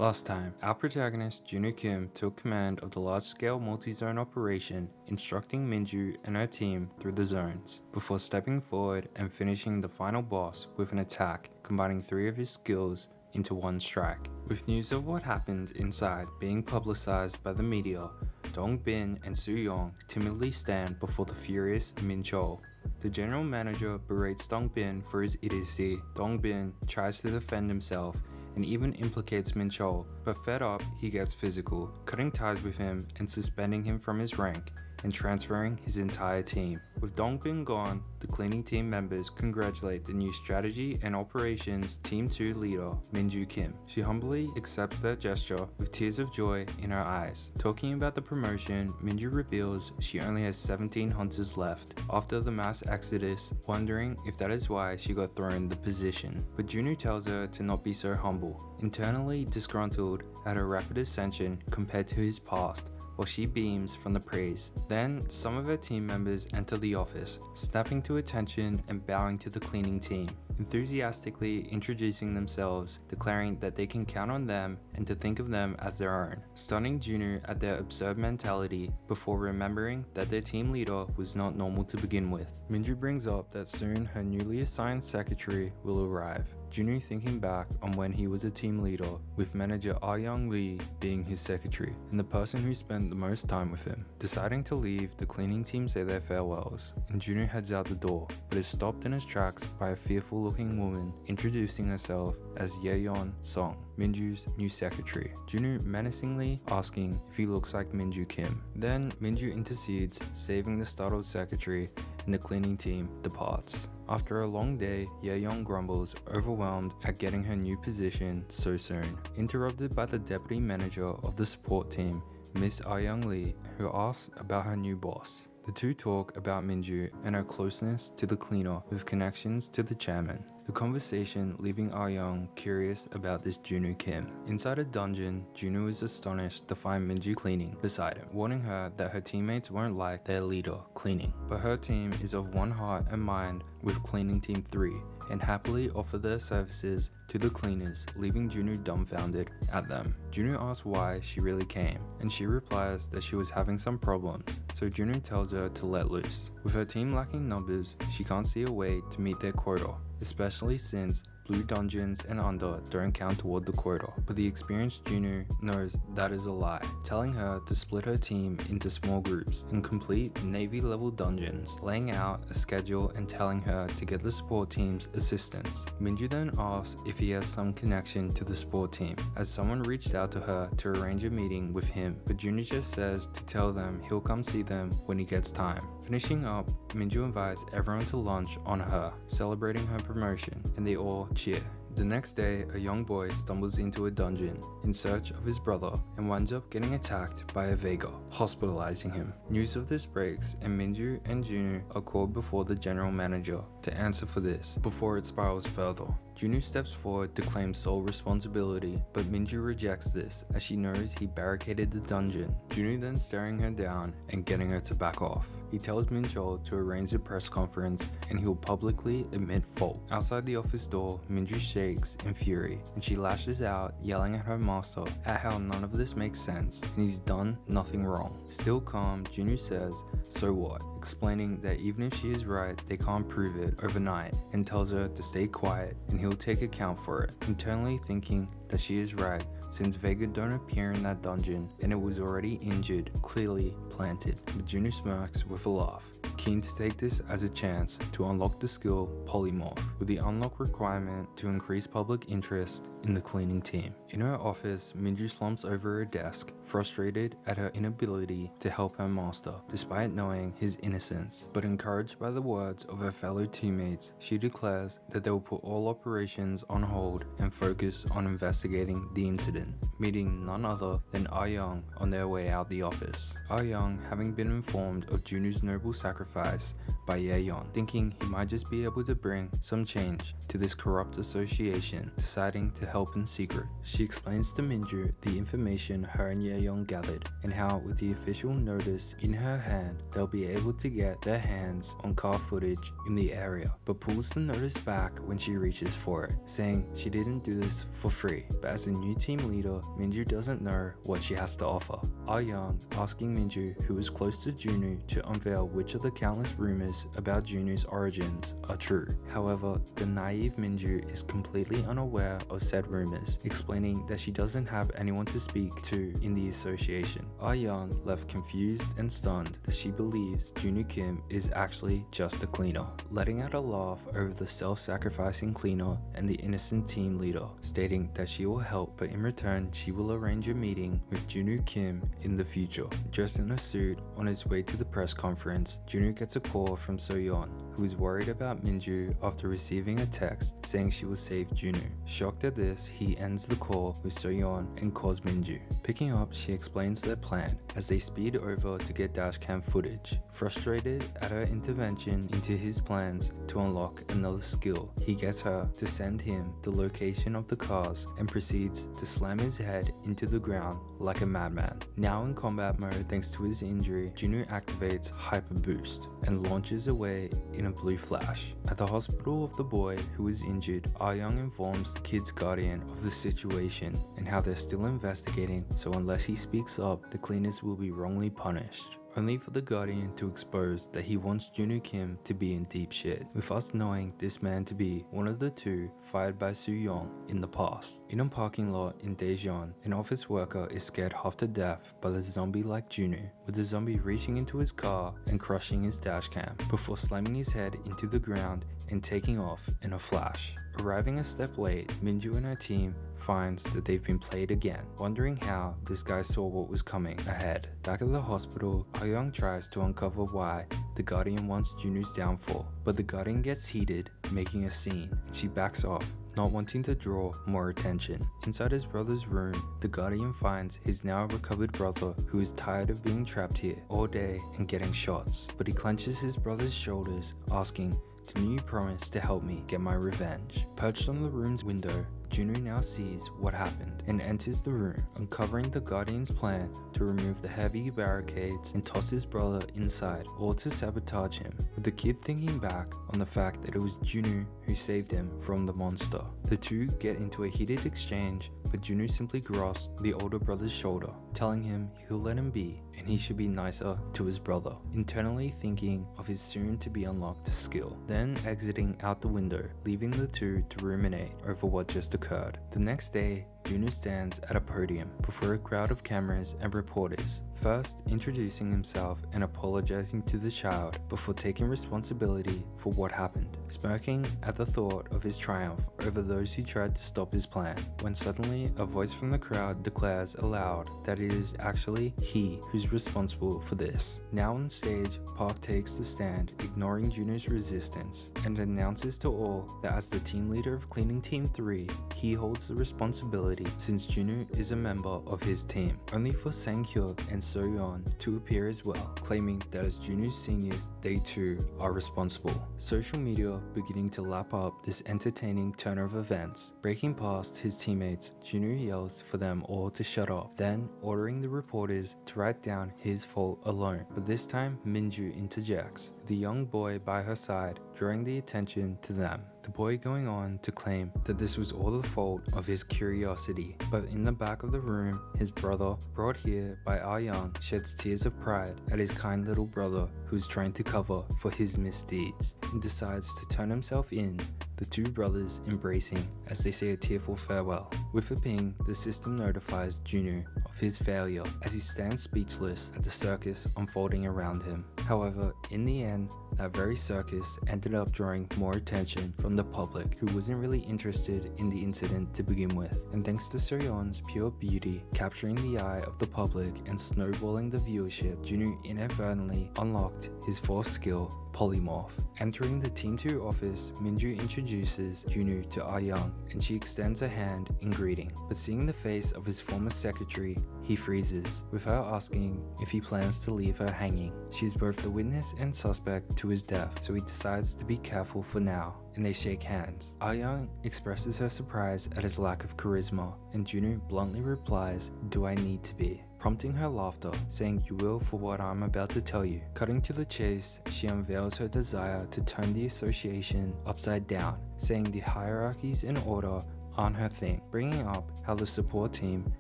Last time, our protagonist Junwoo Kim took command of the large-scale multi-zone operation, instructing Minju and her team through the zones, before stepping forward and finishing the final boss with an attack, combining 3 of his skills into one strike. With news of what happened inside being publicized by the media, Dongbin and Soo-young timidly stand before the furious Min-chol. The general manager berates Dongbin for his idiocy. Dongbin tries to defend himself and even implicates Min-chol, but fed up, he gets physical, cutting ties with him and suspending him from his rank and transferring his entire team. With Dongbin gone, the cleaning team members congratulate the new strategy and operations Team 2 leader, Minju Kim. She humbly accepts that gesture with tears of joy in her eyes. Talking about the promotion, Minju reveals she only has 17 hunters left after the mass exodus, wondering if that is why she got thrown the position. But Junwoo tells her to not be so humble, internally disgruntled at her rapid ascension compared to his past, while she beams from the praise. Then, some of her team members enter the office, snapping to attention and bowing to the cleaning team, enthusiastically introducing themselves, declaring that they can count on them and to think of them as their own, stunning Junwoo at their absurd mentality before remembering that their team leader was not normal to begin with. Minju brings up that soon her newly assigned secretary will arrive. Junwoo thinking back on when he was a team leader, with manager Ah-young Lee being his secretary, and the person who spent the most time with him. Deciding to leave, the cleaning team say their farewells, and Junwoo heads out the door, but is stopped in his tracks by a fearful-looking woman introducing herself as Yeon Song, Minju's new secretary. Junwoo menacingly asking if he looks like Minju Kim. Then Minju intercedes, saving the startled secretary, and the cleaning team departs. After a long day, Yeon grumbles, overwhelmed at getting her new position so soon, interrupted by the deputy manager of the support team, Miss Ah-young Lee, who asks about her new boss. The two talk about Minju and her closeness to the cleaner with connections to the chairman. The conversation leaving Ah-young curious about this Junwoo Kim. Inside a dungeon, Junwoo is astonished to find Minju cleaning beside him, warning her that her teammates won't like their leader cleaning. But her team is of one heart and mind with cleaning team 3 and happily offer their services to the cleaners, leaving Junwoo dumbfounded at them. Junwoo asks why she really came, and she replies that she was having some problems, so Junwoo tells her to let loose. With her team lacking numbers, she can't see a way to meet their quota, especially since blue dungeons and under don't count toward the quota. But the experienced Junwoo knows that is a lie, telling her to split her team into small groups and complete Navy level dungeons, laying out a schedule and telling her to get the support team's assistance. Minju then asks if he has some connection to the support team, as someone reached out to her to arrange a meeting with him, but Junwoo just says to tell them he'll come see them when he gets time. Finishing up, Minju invites everyone to lunch on her, celebrating her promotion, and they all cheer. The next day, a young boy stumbles into a dungeon in search of his brother and winds up getting attacked by a Vega, hospitalizing him. News of this breaks, and Minju and Junwoo are called before the general manager to answer for this before it spirals further. Junwoo steps forward to claim sole responsibility, but Minju rejects this as she knows he barricaded the dungeon. Junwoo then staring her down and getting her to back off. He tells Min-chol to arrange a press conference and he'll publicly admit fault. Outside the office door, Minju shakes in fury and she lashes out, yelling at her master at how none of this makes sense and he's done nothing wrong. Still calm, Junwoo says, "So what?" explaining that even if she is right, they can't prove it overnight, and tells her to stay quiet and he'll take account for it, internally thinking that she is right since Vega don't appear in that dungeon and it was already injured, clearly planted. But Junwoo smirks with a laugh, keen to take this as a chance to unlock the skill Polymorph, with the unlock requirement to increase public interest in the cleaning team. In her office, Minju slumps over her desk, frustrated at her inability to help her master, despite knowing his innocence. But encouraged by the words of her fellow teammates, she declares that they will put all operations on hold and focus on investigating the incident, meeting none other than Ah-young on their way out the office. Ah-young, having been informed of Junwoo's noble sacrifice sacrifice by Yeon, thinking he might just be able to bring some change to this corrupt association, deciding to help in secret. She explains to Minju the information her and Yeon gathered, and how with the official notice in her hand, they'll be able to get their hands on car footage in the area, but pulls the notice back when she reaches for it, saying she didn't do this for free. But as a new team leader, Minju doesn't know what she has to offer. Ah-young asking Minju, who is close to Junwoo, to unveil which of the countless rumors about Junwoo's origins are true. However, the naive Minju is completely unaware of said rumors, explaining that she doesn't have anyone to speak to in the association. Ah-young left confused and stunned that she believes Junwoo Kim is actually just a cleaner, letting out a laugh over the self-sacrificing cleaner and the innocent team leader, stating that she will help, but in return she will arrange a meeting with Junwoo Kim in the future. Dressed in a suit, on his way to the press conference, Junwoo gets a call from So-yeon, who is worried about Minju after receiving a text saying she will save Junwoo. Shocked at this, he ends the call with So-yeon and calls Minju. Picking up, she explains their plan as they speed over to get dashcam footage. Frustrated at her intervention into his plans to unlock another skill, he gets her to send him the location of the cars and proceeds to slam his head into the ground like a madman. Now in combat mode thanks to his injury, Junwoo activates Hyper Boost and launches away in a blue flash. At the hospital of the boy who is injured, Ah-young informs the kid's guardian of the situation and how they're still investigating, so unless he speaks up, the cleaners will be wrongly punished. Only for the Guardian to expose that he wants Junwoo Kim to be in deep shit, with us knowing this man to be one of the two fired by Soo-young in the past. In a parking lot in Daejeon, an office worker is scared half to death by the zombie like Junwoo, with the zombie reaching into his car and crushing his dashcam, before slamming his head into the ground and taking off in a flash. Arriving a step late, Minju and her team finds that they've been played again, wondering how this guy saw what was coming ahead. Back at the hospital, Ah-young tries to uncover why the Guardian wants Junwoo's downfall, but the Guardian gets heated, making a scene, and she backs off, not wanting to draw more attention. Inside his brother's room, the Guardian finds his now recovered brother, who is tired of being trapped here all day and getting shots, but he clenches his brother's shoulders, asking, "Didn't you promise to help me get my revenge?" Perched on the room's window, Junwoo now sees what happened and enters the room, uncovering the Guardian's plan to remove the heavy barricades and toss his brother inside, all to sabotage him, with the kid thinking back on the fact that it was Junwoo who saved him from the monster. The two get into a heated exchange, but Junwoo simply grasps the older brother's shoulder, telling him he'll let him be and he should be nicer to his brother, internally thinking of his soon-to-be unlocked skill, then exiting out the window, leaving the two to ruminate over what just occurred. The next day, Junwoo stands at a podium before a crowd of cameras and reporters, first introducing himself and apologizing to the child before taking responsibility for what happened, smirking at the thought of his triumph over those who tried to stop his plan, when suddenly a voice from the crowd declares aloud that it is actually he who's responsible for this. Now on stage, Park takes the stand, ignoring Junwoo's resistance, and announces to all that as the team leader of Cleaning Team 3, he holds the responsibility since Junwoo is a member of his team, only for Sang-hyuk and So-yeon to appear as well, claiming that as Junwoo's seniors, they too are responsible. Social media beginning to lap up this entertaining turn of events. Breaking past his teammates, Junwoo yells for them all to shut up, then ordering the reporters to write down his fault alone, but this time Minju interjects, the young boy by her side, drawing the attention to them. The boy going on to claim that this was all the fault of his curiosity, but in the back of the room, his brother, brought here by Ah-young, sheds tears of pride at his kind little brother who's trying to cover for his misdeeds, and decides to turn himself in, the two brothers embracing as they say a tearful farewell. With a ping, the system notifies Junwoo of his failure as he stands speechless at the circus unfolding around him. However, in the end, that very circus ended up drawing more attention from the public, who wasn't really interested in the incident to begin with. And thanks to Soyeon's pure beauty capturing the eye of the public and snowballing the viewership, Junwoo inadvertently unlocked his fourth skill, Polymorph. Entering the Team 2 office, Minju introduces Junwoo to Ah-young and she extends a hand in greeting. But seeing the face of his former secretary, he freezes, with her asking if he plans to leave her hanging. She's both the witness and suspect to his death, so he decides to be careful for now, and they shake hands. Ah-young expresses her surprise at his lack of charisma, and Junwoo bluntly replies, "Do I need to be?" prompting her laughter, saying, "You will for what I'm about to tell you." Cutting to the chase, she unveils her desire to turn the association upside down, saying the hierarchies in order aren't her thing, bringing up how the support team,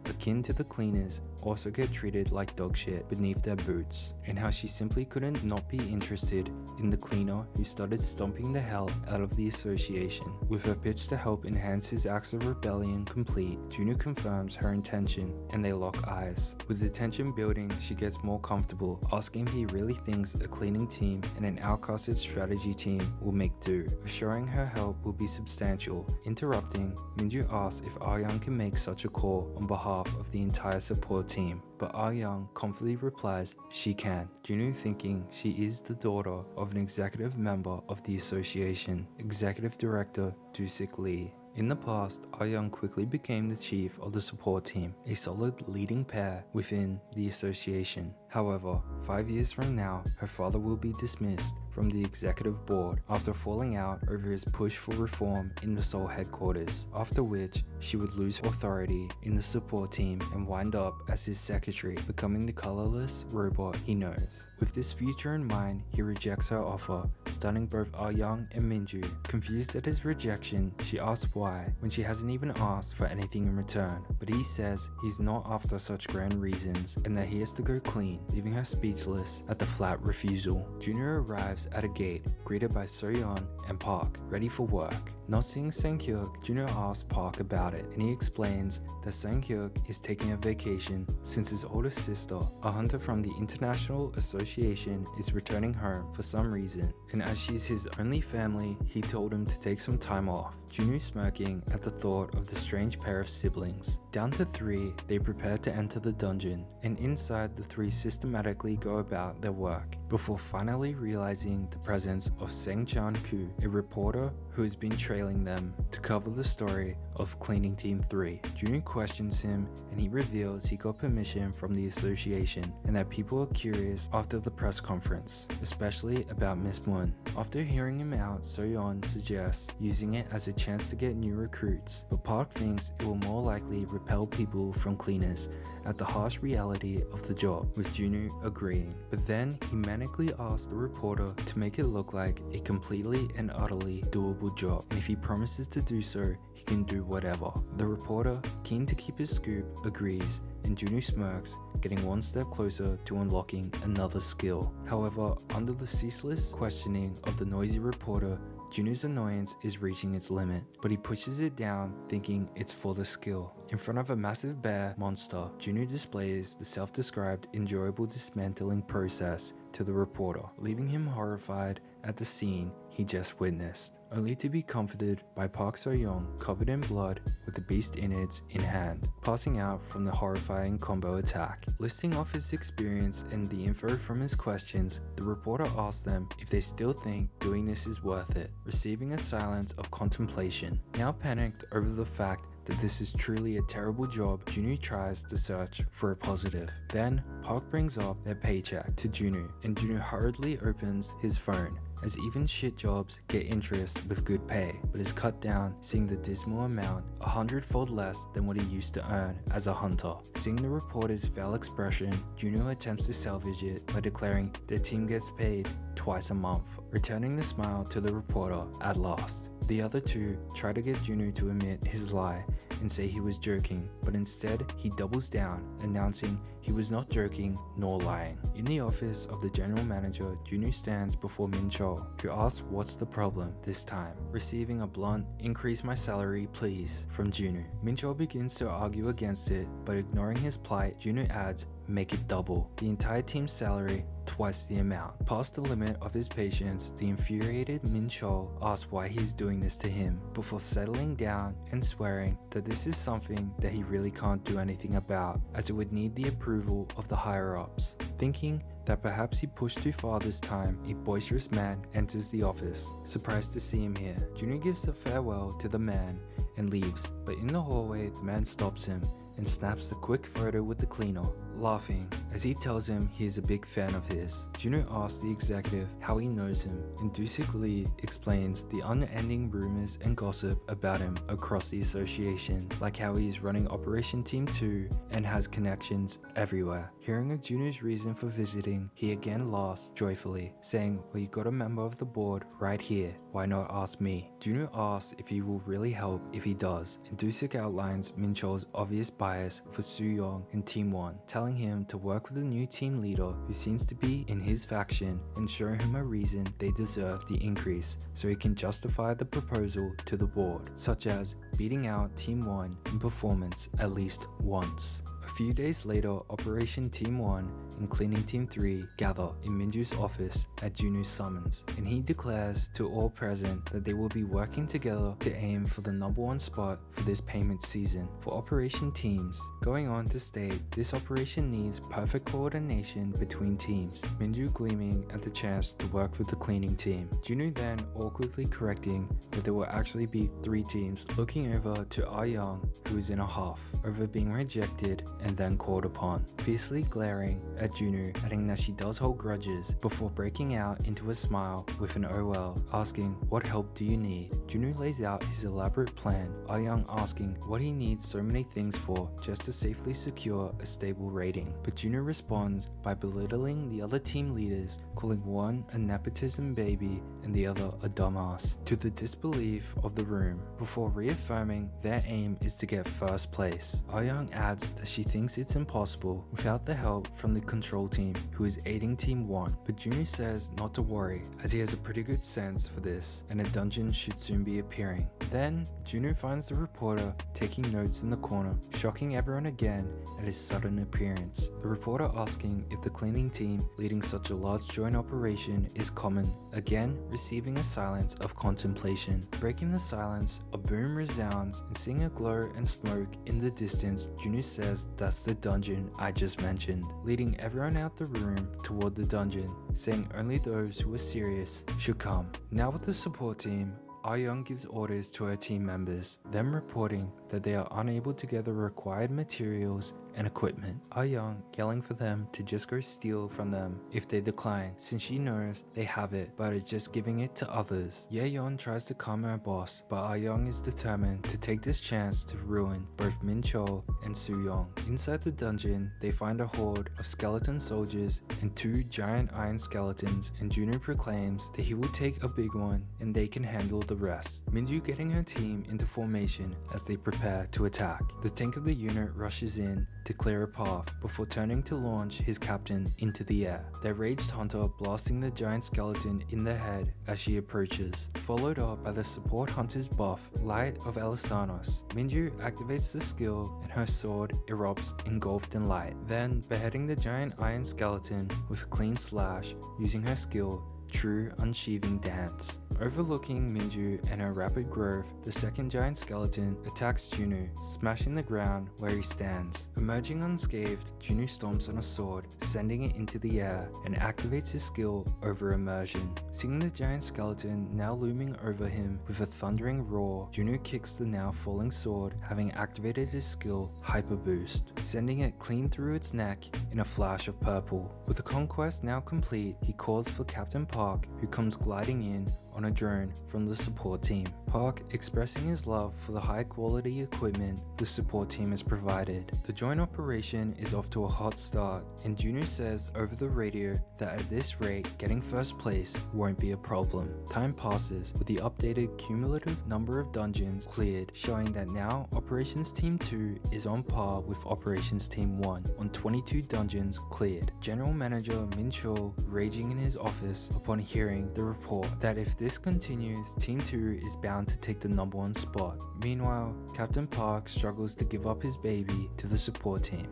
akin to the cleaners, also get treated like dog shit beneath their boots, and how she simply couldn't not be interested in the cleaner who started stomping the hell out of the association. With her pitch to help enhance his acts of rebellion complete, Junwoo confirms her intention and they lock eyes. With the tension building, she gets more comfortable, asking if he really thinks a cleaning team and an outcasted strategy team will make do, assuring her help will be substantial. Interrupting, Minju asks if Ah-young can make such a call on behalf of the entire support team, but Ah-young confidently replies she can. Junwoo, thinking she is the daughter of an executive member of the association, Executive Director Do-sik Lee. In the past, Ah-young quickly became the chief of the support team, a solid leading pair within the association. However, 5 years from now, her father will be dismissed from the executive board after falling out over his push for reform in the Seoul headquarters, after which she would lose authority in the support team and wind up as his secretary, becoming the colorless robot he knows. With this future in mind, he rejects her offer, stunning both Ah-young and Minju. Confused at his rejection, she asks why, when she hasn't even asked for anything in return, but he says he's not after such grand reasons and that he has to go clean, leaving her speechless at the flat refusal. Junwoo arrives at a gate, greeted by Soyeon and Park, ready for work. Not seeing Sang-hyuk, Junwoo asks Park about it, and he explains that Sang-hyuk is taking a vacation since his older sister, a hunter from the International Association, is returning home for some reason, and as she's his only family, he told him to take some time off. Junwoo smirking at the thought of the strange pair of siblings. Down to 3, they prepare to enter the dungeon, and inside the 3 systematically go about their work, before finally realizing the presence of Seng Chan-koo, a reporter who has been trailing them to cover the story of Cleaning Team 3. Junwoo questions him and he reveals he got permission from the association and that people are curious after the press conference, especially about Miss Moon. After hearing him out, Soyeon suggests using it as a chance to get new recruits, but Park thinks it will more likely repel people from cleaners at the harsh reality of the job, with Junwoo agreeing. But then he manically asks the reporter to make it look like a completely and utterly doable job, and if he promises to do so, he can do whatever. The reporter, keen to keep his scoop, agrees, and Junwoo smirks, getting one step closer to unlocking another skill. However, under the ceaseless questioning of the noisy reporter, Junwoo's annoyance is reaching its limit, but he pushes it down, thinking it's for the skill. In front of a massive bear monster, Junwoo displays the self-described enjoyable dismantling process to the reporter, leaving him horrified at the scene he just witnessed, only to be comforted by Park So-young covered in blood with the beast innards in hand, passing out from the horrifying combo attack. Listing off his experience and the info from his questions, the reporter asks them if they still think doing this is worth it, receiving a silence of contemplation. Now panicked over the fact that this is truly a terrible job, Junwoo tries to search for a positive. Then, Park brings up their paycheck to Junwoo, and Junwoo hurriedly opens his phone, as even shit jobs get interest with good pay, but is cut down, seeing the dismal amount 100-fold less than what he used to earn as a hunter. Seeing the reporter's foul expression, Junwoo attempts to salvage it by declaring their team gets paid twice a month, returning the smile to the reporter at last. The other two try to get Junwoo to admit his lie and say he was joking, but instead he doubles down, announcing he was not joking nor lying. In the office of the general manager, Junwoo stands before Min Chol, who asks what's the problem this time, receiving a blunt "increase my salary please" from Junwoo. Min Chol begins to argue against it, but ignoring his plight, Junwoo adds, make it double. The entire team's salary, twice the amount. Past the limit of his patience, the infuriated Min-chul asks why he's doing this to him, before settling down and swearing that this is something that he really can't do anything about, as it would need the approval of the higher-ups. Thinking that perhaps he pushed too far this time, a boisterous man enters the office. Surprised to see him here, Junior gives a farewell to the man and leaves, but in the hallway the man stops him and snaps a quick photo with the cleaner, laughing as he tells him he is a big fan of his. Junior asks the executive how he knows him, and Doo-sik Lee explains the unending rumors and gossip about him across the association, like how he is running Operation Team 2 and has connections everywhere. Hearing of Junior's reason for visiting, he again laughs joyfully, saying, well, you got a member of the board right here, why not ask me? Junior asks if he will really help if he does, and Doo-sik outlines Min-chul's obvious bias for Soo-young in Team 1, telling him to work with a new team leader who seems to be in his faction and show him a reason they deserve the increase so he can justify the proposal to the board, such as beating out Team 1 in performance at least once. A few days later, Operation Team 1 and Cleaning Team 3 gather in Minju's office at Junu's summons, and he declares to all present that they will be working together to aim for the #1 spot for this payment season for operation teams, going on to state this operation needs perfect coordination between teams, Minju gleaming at the chance to work with the cleaning team. Junu then awkwardly correcting that there will actually be 3 teams, looking over to Ah-young, who is in a huff over being rejected and then called upon, fiercely glaring at Junu, adding that she does hold grudges before breaking out into a smile with an OL, asking what help do you need. Junu lays out his elaborate plan, Ah-young asking what he needs so many things for just to safely secure a stable rating, but Junu responds by belittling the other team leaders, calling one a nepotism baby and the other a dumbass, to the disbelief of the room, before reaffirming their aim is to get first place. Ah-young adds that she thinks it's impossible without the help from the control team who is aiding Team 1, but Junu says not to worry as he has a pretty good sense for this and a dungeon should soon be appearing. Then Junu finds the reporter taking notes in the corner, shocking everyone again at his sudden appearance. The reporter asking if the cleaning team leading such a large joint operation is common, again receiving a silence of contemplation. Breaking the silence, a boom resounds, and seeing a glow and smoke in the distance, Junu says that's the dungeon I just mentioned, leading everyone out the room toward the dungeon, saying only those who are serious should come. Now with the support team, Ah-young gives orders to her team members, them reporting that they are unable to gather required materials and equipment. Ah-young yelling for them to just go steal from them if they decline, since she knows they have it but is just giving it to others. Ye-yeon tries to calm her boss, but Ah-young is determined to take this chance to ruin both Min-chul and Soo-young. Inside the dungeon, they find a horde of skeleton soldiers and 2 giant iron skeletons, and Junu proclaims that he will take a big one and they can handle the rest. Minju getting her team into formation as they prepare to attack. The tank of the unit rushes in to clear a path before turning to launch his captain into the air, their raged hunter blasting the giant skeleton in the head as she approaches, followed up by the support hunter's buff, Light of Elisanos. Minju activates the skill and her sword erupts engulfed in light, then beheading the giant iron skeleton with a clean slash using her skill True Unsheathing Dance. Overlooking Minju and her rapid growth, the second giant skeleton attacks Junu, smashing the ground where he stands. Emerging unscathed, Junu stomps on a sword, sending it into the air, and activates his skill over immersion. Seeing the giant skeleton now looming over him with a thundering roar, Junu kicks the now falling sword, having activated his skill Hyper Boost, sending it clean through its neck in a flash of purple. With the conquest now complete, he calls for Captain Park, who comes gliding in on a drone from the support team. Park expressing his love for the high quality equipment the support team has provided. The joint operation is off to a hot start, and Junu says over the radio that at this rate getting first place won't be a problem. Time passes with the updated cumulative number of dungeons cleared, showing that now Operations Team 2 is on par with Operations Team 1 on 22 dungeons cleared. General Manager Min-chul raging in his office upon hearing the report that if this continues, Team 2 is bound to take the #1 spot. Meanwhile, Captain Park struggles to give up his baby to the support team.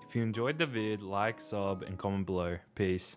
If you enjoyed the vid, like, sub, and comment below. Peace.